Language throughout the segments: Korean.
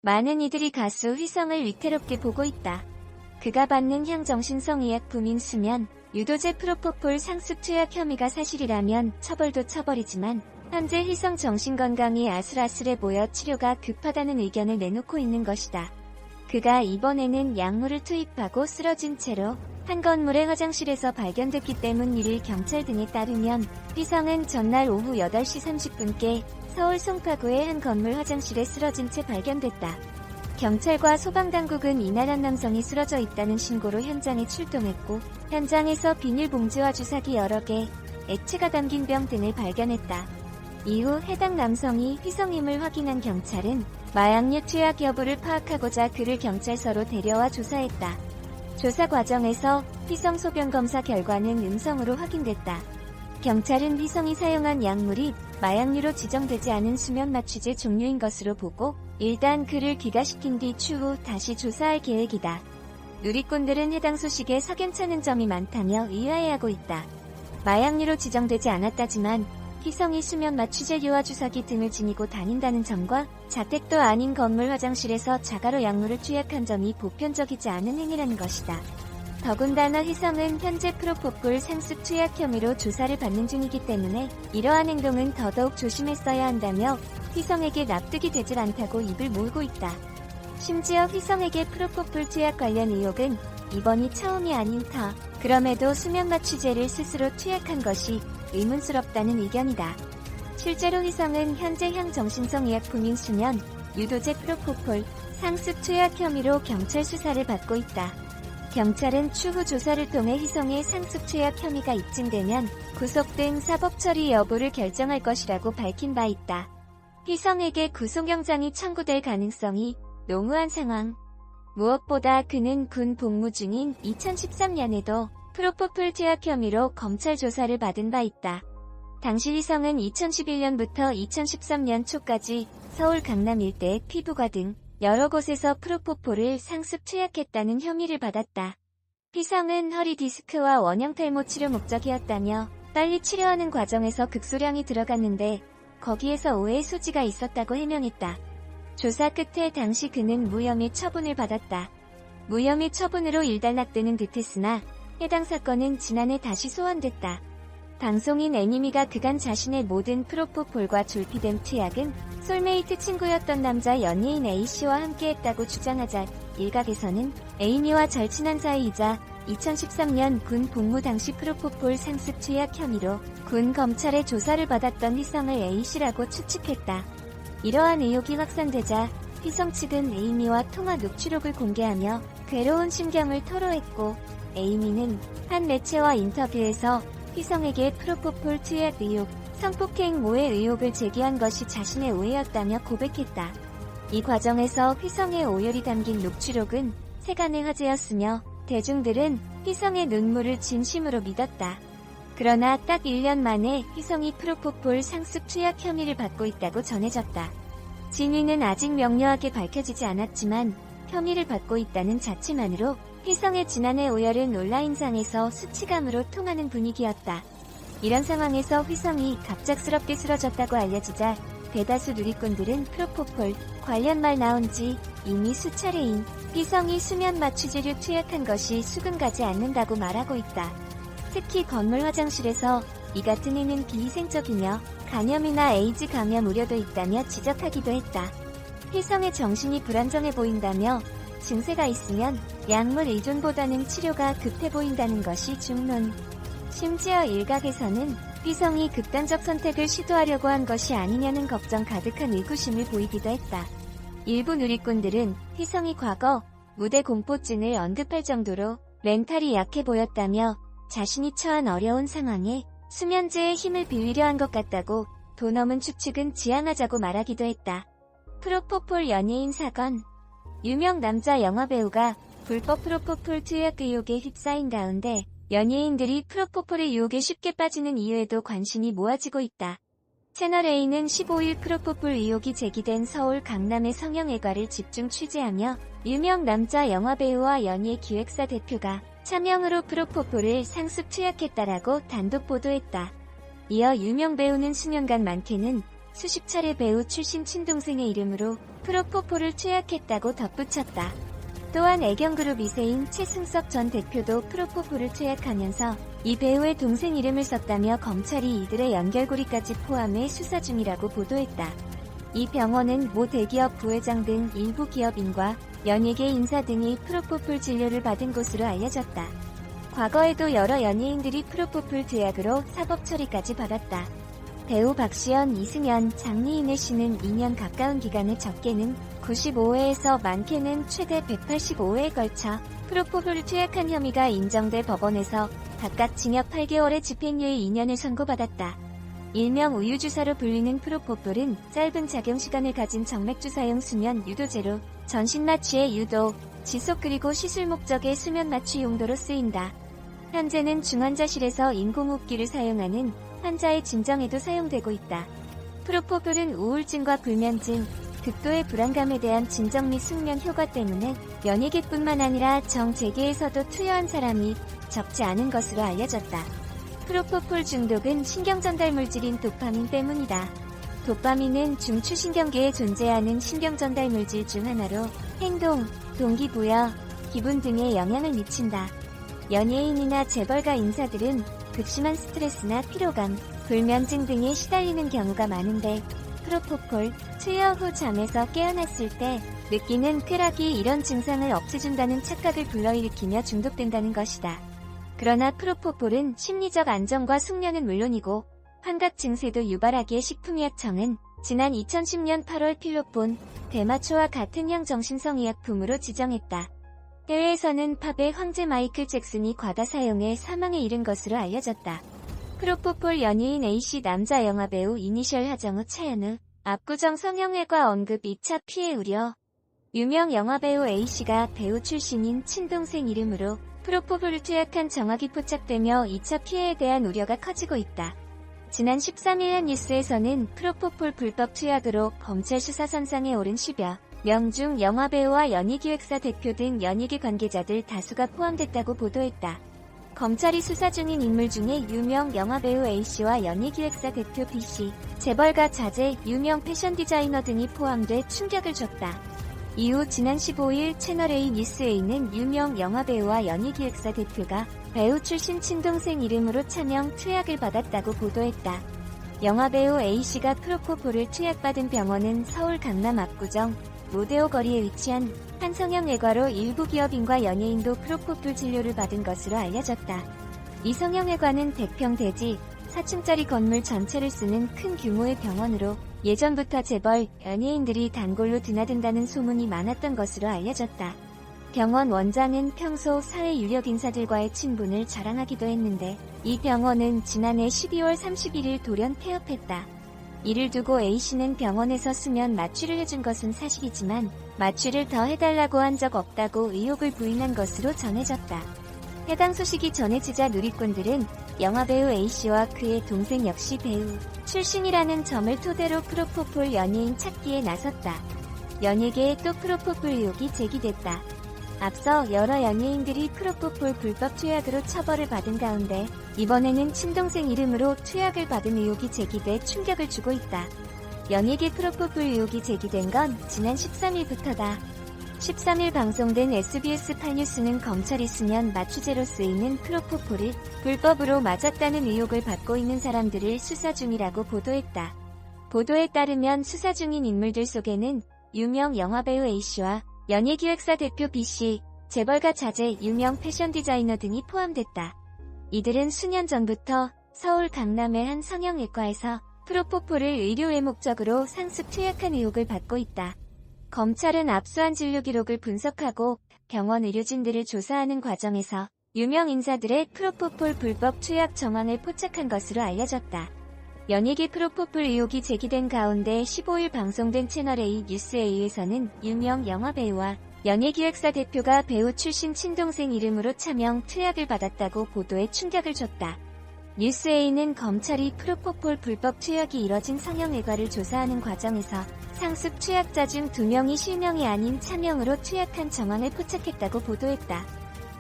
많은 이들이 가수 휘성을 위태롭게 보고 있다. 그가 받는 향정신성의약품인 수면, 유도제 프로포폴 상습 투약 혐의가 사실이라면 처벌도 처벌이지만 현재 휘성 정신건강이 아슬아슬해 보여 치료가 급하다는 의견을 내놓고 있는 것이다. 그가 이번에는 약물을 투입하고 쓰러진 채로 한 건물의 화장실에서 발견됐기 때문일 경찰 등에 따르면 휘성은 전날 오후 8시 30분께 서울 송파구의 한 건물 화장실에 쓰러진 채 발견됐다. 경찰과 소방당국은 이날 한 남성이 쓰러져 있다는 신고로 현장에 출동했고 현장에서 비닐봉지와 주사기 여러 개, 액체가 담긴 병 등을 발견했다. 이후 해당 남성이 휘성임을 확인한 경찰은 마약류 투약 여부를 파악하고자 그를 경찰서로 데려와 조사했다. 조사 과정에서 휘성 소변 검사 결과는 음성으로 확인됐다. 경찰은 휘성이 사용한 약물이 마약류로 지정되지 않은 수면 마취제 종류인 것으로 보고 일단 그를 귀가시킨 뒤 추후 다시 조사할 계획이다. 누리꾼들은 해당 소식에 석연찮은 점이 많다며 의아해하고 있다. 마약류로 지정되지 않았다지만 휘성이 수면 마취제 유아 주사기 등을 지니고 다닌다는 점과 자택도 아닌 건물 화장실에서 자가로 약물을 투약한 점이 보편적이지 않은 행위라는 것이다. 더군다나 휘성은 현재 프로포폴 상습 투약 혐의로 조사를 받는 중이기 때문에 이러한 행동은 더더욱 조심했어야 한다며 휘성에게 납득이 되질 않다고 입을 모으고 있다. 심지어 휘성에게 프로포폴 투약 관련 의혹은 이번이 처음이 아닌 터 그럼에도 수면 마취제를 스스로 투약한 것이 의문스럽다는 의견이다. 실제로 휘성은 현재 향정신성 의약품인 수면, 유도제 프로포폴, 상습 투약 혐의로 경찰 수사를 받고 있다. 경찰은 추후 조사를 통해 휘성의 상습 투약 혐의가 입증되면 구속 등 사법 처리 여부를 결정할 것이라고 밝힌 바 있다. 휘성에게 구속영장이 청구될 가능성이 농후한 상황. 무엇보다 그는 군 복무 중인 2013년에도 프로포폴 투약 혐의로 검찰 조사를 받은 바 있다. 당시 휘성은 2011년부터 2013년 초까지 서울 강남 일대의 피부과 등 여러 곳에서 프로포폴을 상습 투약했다는 혐의를 받았다. 휘성은 허리 디스크와 원형 탈모 치료 목적이었다며 빨리 치료하는 과정에서 극소량이 들어갔는데 거기에서 오해의 소지가 있었다고 해명했다. 조사 끝에 당시 그는 무혐의 처분을 받았다. 무혐의 처분으로 일단락되는 듯했으나 해당 사건은 지난해 다시 소환됐다. 방송인 애니미가 그간 자신의 모든 프로포폴과 졸피뎀 투약은 솔메이트 친구였던 남자 연예인 A씨와 함께했다고 주장하자 일각에서는 애니미와 절친한 사이이자 2013년 군 복무 당시 프로포폴 상습 투약 혐의로 군 검찰의 조사를 받았던 휘성을 A씨라고 추측했다. 이러한 의혹이 확산되자 휘성 측은 에이미와 통화 녹취록을 공개하며 괴로운 심경을 토로했고 에이미는 한 매체와 인터뷰에서 휘성에게 프로포폴 투약 의혹, 성폭행 모해 의혹을 제기한 것이 자신의 오해였다며 고백했다. 이 과정에서 휘성의 오열이 담긴 녹취록은 세간의 화제였으며 대중들은 휘성의 눈물을 진심으로 믿었다. 그러나 딱 1년 만에 휘성이 프로포폴 상습 투약 혐의를 받고 있다고 전해졌다. 진위는 아직 명료하게 밝혀지지 않았지만 혐의를 받고 있다는 자체만으로 휘성의 지난해 오열은 온라인상에서 수치감으로 통하는 분위기였다. 이런 상황에서 휘성이 갑작스럽게 쓰러졌다고 알려지자 대다수 누리꾼들은 프로포폴 관련 말 나온 지 이미 수차례인 휘성이 수면 마취제를 투약한 것이 수긍 가지 않는다고 말하고 있다. 특히 건물 화장실에서 이 같은 행위는 비위생적이며 간염이나 에이즈 감염 우려도 있다며 지적하기도 했다. 휘성의 정신이 불안정해 보인다며 증세가 있으면 약물 의존보다는 치료가 급해 보인다는 것이 중론. 심지어 일각에서는 휘성이 극단적 선택을 시도하려고 한 것이 아니냐는 걱정 가득한 의구심을 보이기도 했다. 일부 누리꾼들은 휘성이 과거 무대 공포증을 언급할 정도로 멘탈이 약해 보였다며 자신이 처한 어려운 상황에 수면제의 힘을 빌리려 한 것 같다고 돈 없는 추측은 지양하자고 말하기도 했다. 프로포폴 연예인 사건. 유명 남자 영화배우가 불법 프로포폴 투약 의혹에 휩싸인 가운데 연예인들이 프로포폴의 유혹에 쉽게 빠지는 이유에도 관심이 모아지고 있다. 채널A는 15일 프로포폴 의혹이 제기된 서울 강남의 성형외과를 집중 취재하며 유명 남자 영화배우와 연예 기획사 대표가 차명으로 프로포폴을 상습 투약했다라고 단독 보도했다. 이어 유명 배우는 수년간 많게는 수십 차례 배우 출신 친동생의 이름으로 프로포폴을 투약했다고 덧붙였다. 또한 애경그룹 2세인 최승석 전 대표도 프로포폴을 투약하면서 이 배우의 동생 이름을 썼다며 검찰이 이들의 연결고리까지 포함해 수사 중이라고 보도했다. 이 병원은 모 대기업 부회장 등 일부 기업인과 연예계 인사 등이 프로포폴 진료를 받은 곳으로 알려졌다. 과거에도 여러 연예인들이 프로포폴 투약으로 사법 처리까지 받았다. 배우 박시연, 이승연, 장리인의 씨는 2년 가까운 기간을 적게는 95회에서 많게는 최대 185회에 걸쳐 프로포폴을 투약한 혐의가 인정돼 법원에서 각각 징역 8개월의 집행유예 2년을 선고받았다. 일명 우유주사로 불리는 프로포폴은 짧은 작용시간을 가진 정맥주사용 수면 유도제로 전신 마취의 유도, 지속 그리고 시술 목적의 수면 마취 용도로 쓰인다. 현재는 중환자실에서 인공호흡기를 사용하는 환자의 진정에도 사용되고 있다. 프로포폴은 우울증과 불면증, 극도의 불안감에 대한 진정 및 숙면 효과 때문에 연예계뿐만 아니라 정재계에서도 투여한 사람이 적지 않은 것으로 알려졌다. 프로포폴 중독은 신경전달 물질인 도파민 때문이다. 도파민은 중추신경계에 존재하는 신경전달 물질 중 하나로 행동, 동기부여, 기분 등에 영향을 미친다. 연예인이나 재벌가 인사들은 극심한 스트레스나 피로감, 불면증 등에 시달리는 경우가 많은데 프로포폴 투여 후 잠에서 깨어났을 때 느끼는 쾌락이 이런 증상을 없애준다는 착각을 불러일으키며 중독된다는 것이다. 그러나 프로포폴은 심리적 안정과 숙면은 물론이고 환각 증세도 유발하기에 식품의약청은 지난 2010년 8월 필로폰, 대마초와 같은 형 정신성의약품으로 지정했다. 해외에서는 팝의 황제 마이클 잭슨이 과다 사용해 사망에 이른 것으로 알려졌다. 프로포폴 연예인 A씨 남자 영화배우 이니셜 하정우 차현우, 압구정 성형외과 언급 2차 피해 우려. 유명 영화배우 A씨가 배우 출신인 친동생 이름으로 프로포폴을 투약한 정황이 포착되며 2차 피해에 대한 우려가 커지고 있다. 지난 13일 한 뉴스에서는 프로포폴 불법 투약으로 검찰 수사선상에 오른 10여 명 중 영화배우와 연예기획사 대표 등 연예계 관계자들 다수가 포함됐다고 보도했다. 검찰이 수사 중인 인물 중에 유명 영화배우 A씨와 연예기획사 대표 B씨, 재벌가 자제, 유명 패션 디자이너 등이 포함돼 충격을 줬다. 이후 지난 15일 채널A 뉴스A는 유명 영화배우와 연예기획사 대표가 배우 출신 친동생 이름으로 차명 투약을 받았다고 보도했다. 영화배우 A씨가 프로포폴을 투약받은 병원은 서울 강남 압구정 로데오 거리에 위치한 한 성형외과로 일부 기업인과 연예인도 프로포폴 진료를 받은 것으로 알려졌다. 이 성형외과는 100평 대지 4층짜리 건물 전체를 쓰는 큰 규모의 병원으로 예전부터 재벌, 연예인들이 단골로 드나든다는 소문이 많았던 것으로 알려졌다. 병원 원장은 평소 사회 유력 인사들과의 친분을 자랑하기도 했는데 이 병원은 지난해 12월 31일 돌연 폐업했다. 이를 두고 A씨는 병원에서 수면 마취를 해준 것은 사실이지만 마취를 더 해달라고 한 적 없다고 의혹을 부인한 것으로 전해졌다. 해당 소식이 전해지자 누리꾼들은 영화배우 A씨와 그의 동생 역시 배우 출신이라는 점을 토대로 프로포폴 연예인 찾기에 나섰다. 연예계에 또 프로포폴 의혹이 제기됐다. 앞서 여러 연예인들이 프로포폴 불법 투약으로 처벌을 받은 가운데 이번에는 친동생 이름으로 투약을 받은 의혹이 제기돼 충격을 주고 있다. 연예계 프로포폴 의혹이 제기된 건 지난 13일부터다. 13일 방송된 SBS 8뉴스는 검찰이 수면 마취제로 쓰이는 프로포폴을 불법으로 맞았다는 의혹을 받고 있는 사람들을 수사 중이라고 보도했다. 보도에 따르면 수사 중인 인물들 속에는 유명 영화배우 A씨와 연예기획사 대표 B씨, 재벌가 자제, 유명 패션 디자이너 등이 포함됐다. 이들은 수년 전부터 서울 강남의 한 성형외과에서 프로포폴을 의료외 목적으로 상습 투약한 의혹을 받고 있다. 검찰은 압수한 진료 기록을 분석하고 병원 의료진들을 조사하는 과정에서 유명 인사들의 프로포폴 불법 투약 정황을 포착한 것으로 알려졌다. 연예계 프로포폴 의혹이 제기된 가운데 15일 방송된 채널A 뉴스A에서는 유명 영화배우와 연예기획사 대표가 배우 출신 친동생 이름으로 차명 투약을 받았다고 보도에 충격을 줬다. 뉴스A는 검찰이 프로포폴 불법 투약이 이뤄진 성형외과를 조사하는 과정에서 상습 투약자 중 2명이 실명이 아닌 차명으로 투약한 정황을 포착했다고 보도했다.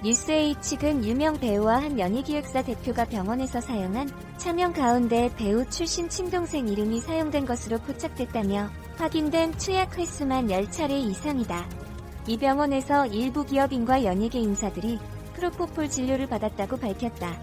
뉴스A 측은 유명 배우와 한 연예기획사 대표가 병원에서 사용한 차명 가운데 배우 출신 친동생 이름이 사용된 것으로 포착됐다며 확인된 투약 횟수만 10차례 이상이다. 이 병원에서 일부 기업인과 연예계 인사들이 프로포폴 진료를 받았다고 밝혔다.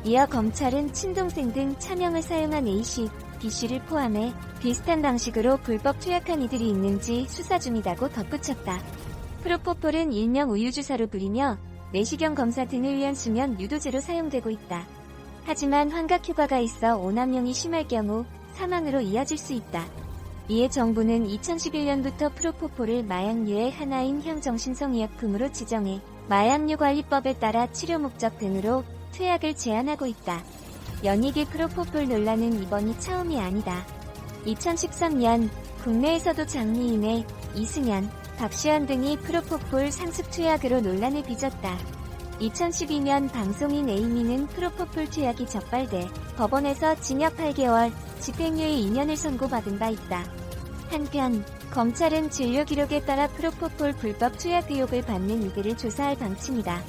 이어 검찰은 친동생 등 차명을 사용한 A씨, B씨를 포함해 비슷한 방식으로 불법 투약한 이들이 있는지 수사 중이다고 덧붙였다. 프로포폴은 일명 우유주사로 불리며 내시경 검사 등을 위한 수면 유도제로 사용되고 있다. 하지만 환각 효과가 있어 오남용이 심할 경우 사망으로 이어질 수 있다. 이에 정부는 2011년부터 프로포폴을 마약류의 하나인 향정신성의약품으로 지정해 마약류관리법에 따라 치료 목적 등으로 투약을 제한하고 있다. 연예계 프로포폴 논란은 이번이 처음이 아니다. 2013년 국내에서도 장미인의 이승연, 박시연 등이 프로포폴 상습 투약으로 논란을 빚었다. 2012년 방송인 에이미는 프로포폴 투약이 적발돼 법원에서 징역 8개월, 집행유예 2년을 선고받은 바 있다. 한편 검찰은 진료 기록에 따라 프로포폴 불법 투약 의혹을 받는 이들을 조사할 방침이다.